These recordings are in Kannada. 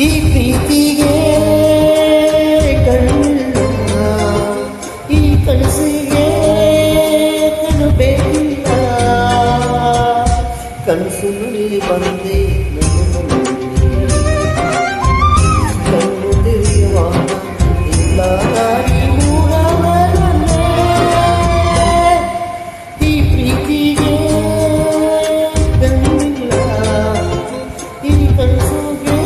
ಈ ಪ್ರೀತಿಗೆ ಕಣ್ಣಿಲ್ಲ, ಈ ಕನಸಿಗೆ ಕಣ್ಣು ಬೇಕಿಲ್ಲ. ಕನಸಿನಲ್ಲಿ ಬಂದೆ ಕಣ್ಣು ತೆರೆಯುವಾಗ ಇಲ್ಲ ದಾರಿ ಮೂರವರನ್ನೇ. ಈ ಪ್ರೀತಿಗೆ ಕಣ್ಣಿಲ್ಲ, ಈ ಕನಸಿಗೆ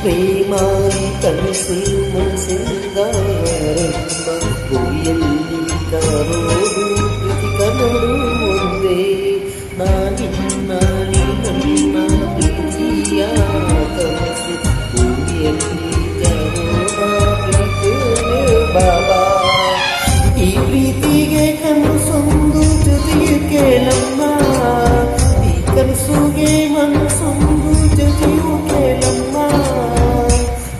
ಪ್ರೇಮಾರಿ ಕನಸು ಮನಸ್ಸಿಂದ ಗುರಿಯಲ್ಲಿ ಕಾರೋದು ಪ್ರತಿ ಕನಡು ಒಂದೇ. ನಾನಿನ್ನ ನನ್ನ ಪ್ರೀತಿಯ ಕನಸು ಗುರಿಯಲ್ಲಿ ಬಾಬಾ. ಈ ಪ್ರೀತಿಗೆ ಕನಸೊಂದು ಜೊತೆಗೆ ಕೇಳಮ್ಮ, ಈ ಕನಸುಗೆ ಮನಸ್ಸೊಂದು ಜೊತೆಯು ಕೇಳಮ್ಮ.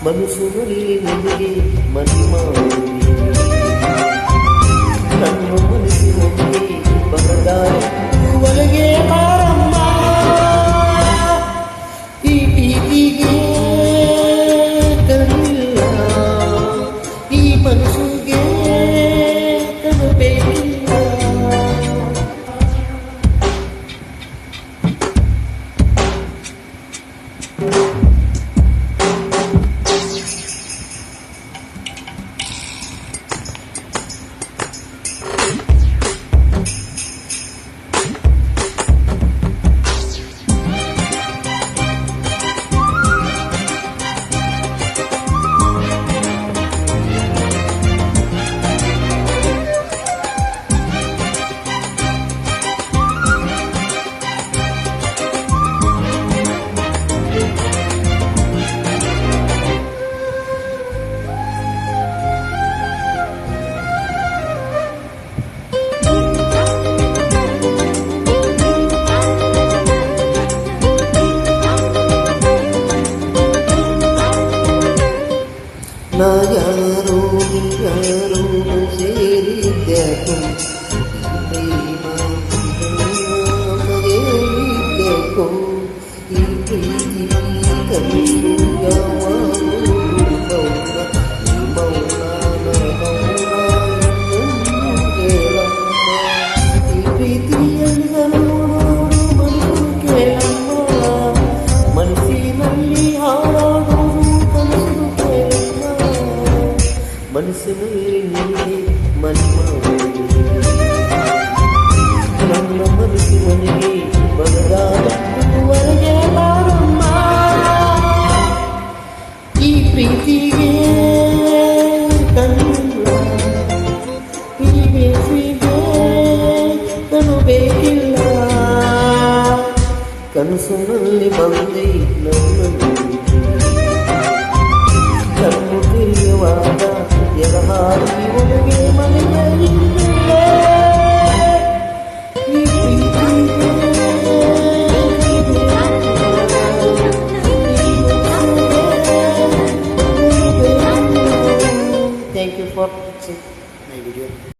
ಮನಸ್ಸಿನಲ್ಲಿ ನಿನಗೆ ಮನೆ ಮಾಡಿ ನನ್ನ ಮನಸ್ಸಿನಲ್ಲಿ ಬರದಾರಿ ಒಳಗೆ ಬಾರಮ್ಮ. ಈ ಪ್ರೀತಿಗೆ ಕಣ್ಣಿಲ್ಲ, ಈ ಮನಸ್ಸಿಗೆ ಕಣ್ಣು ಬೇಕಿಲ್ಲ. ನಾ ಯಾರೋ ಯಾರೋ ಸೇರಿದ್ದೆಕು ಪ್ರೇಮ ಹೇಳಿದ್ದೆಕು. ಈ ಪ್ರೀತಿ ಕನಸು ಯಾವಾಗಲೂ ಮೌನ ಕೇಳಮ್ಮ. ಈ ಪ್ರೀತಿಯನ್ನು ನೋಡು ಮನಸ್ಸು ಕೇಳಮ್ಮ, ಮನಸ್ಸಿನಲ್ಲಿ ಹಾರಾಡೋದು ಕನಸು ಕೇಳಮ್ಮ. ಮನಸ್ಸಿನಲ್ಲಿ ನೀನೆ ಮನೆ ನನ್ನ ಮನಸ್ಸಿನಲ್ಲಿ ಬದಲಾವಣೆವರೆಗೆ ಬಾರಮ್ಮ. ಈ ಪ್ರೀತಿಗೆ ಕಣ್ಣಿಲ್ಲ, ಈ ಬೇಸಿಗೆ ಕಣ್ಣು ಬೇಕಿಲ್ಲ. ಕನಸಿನಲ್ಲಿ ಬಂದೆ ನನ್ನಲ್ಲಿ ಕಣ್ಣು ತೆರೆಯುವಾಗ ಎಡಹಾರಿ ಒಳಗೆ ಮನೆಯಲ್ಲಿಲ್ಲೇ. ಈ ಪ್ರೀತಿಗೆ Thank you for watching my video.